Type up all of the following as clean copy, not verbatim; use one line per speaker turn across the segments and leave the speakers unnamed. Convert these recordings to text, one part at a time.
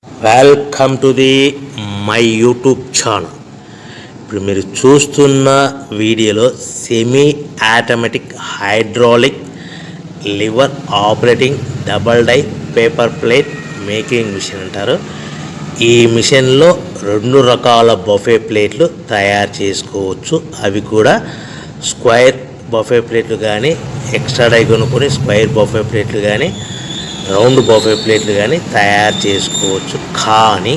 Welcome to the my YouTube channel. ఇప్పుడు మీరు చూస్తున్న వీడియోలో semi automatic hydraulic lever operating double die paper plate making machine అంటారు. ఈ మిషన్లో 2 రకాల బఫే ప్లేట్లు తయారు చేసుకోవచ్చు. అవి కూడా స్క్వేర్ బఫే ప్లేట్లు కానీ, ఎక్స్ట్రా డై కొనుక్కొని స్క్వేర్ బఫే ప్లేట్లు కానీ, రౌండ్ బఫే ప్లేట్లు కానీ తయారు చేసుకోవచ్చు. కానీ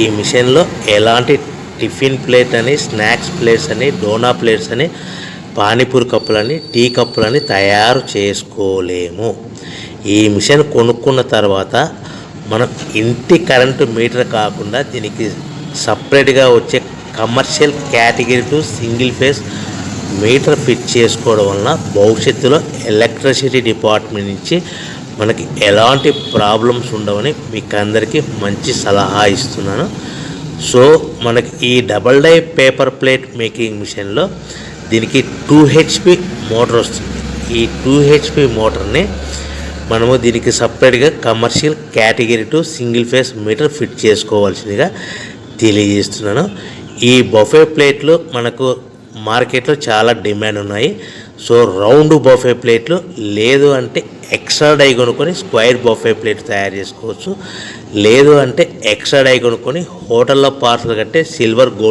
ఈ మిషన్లో ఎలాంటి టిఫిన్ ప్లేట్ అని, స్నాక్స్ ప్లేట్స్ అని, డోనా ప్లేట్స్ అని, పానీపూరి కప్పులని, టీ కప్పులని తయారు చేసుకోలేము. ఈ మిషన్ కొనుక్కున్న తర్వాత మనం ఇంటి కరెంటు మీటర్ కాకుండా దీనికి సపరేట్గా వచ్చే commercial category to single phase metre fit చేసుకోవడం వలన భవిష్యత్తులో ఎలక్ట్రిసిటీ డిపార్ట్మెంట్ నుంచి మనకి ఎలాంటి ప్రాబ్లమ్స్ ఉండవని మీకు అందరికీ మంచి సలహా ఇస్తున్నాను. సో మనకి ఈ double die paper plate making మిషన్లో దీనికి 2 HP మోటార్ వస్తుంది. ఈ 2 HP మోటార్ని మనము దీనికి సపరేట్గా commercial category to single phase metre fit చేసుకోవాల్సిందిగా తెలియజేస్తున్నాను. ఈ బఫే ప్లేట్లు మనకు మార్కెట్లో చాలా డిమాండ్ ఉన్నాయి. సో రౌండ్ బఫే ప్లేట్లు లేదు అంటే ఎక్స్ట్రా డై కొనుక్కొని స్క్వేర్ బఫే ప్లేట్ తయారు చేసుకోవచ్చు. లేదు అంటే ఎక్స్ట్రా డై కొనుక్కొని హోటల్లో పార్సల్ కట్టే సిల్వర్ గోల్డ్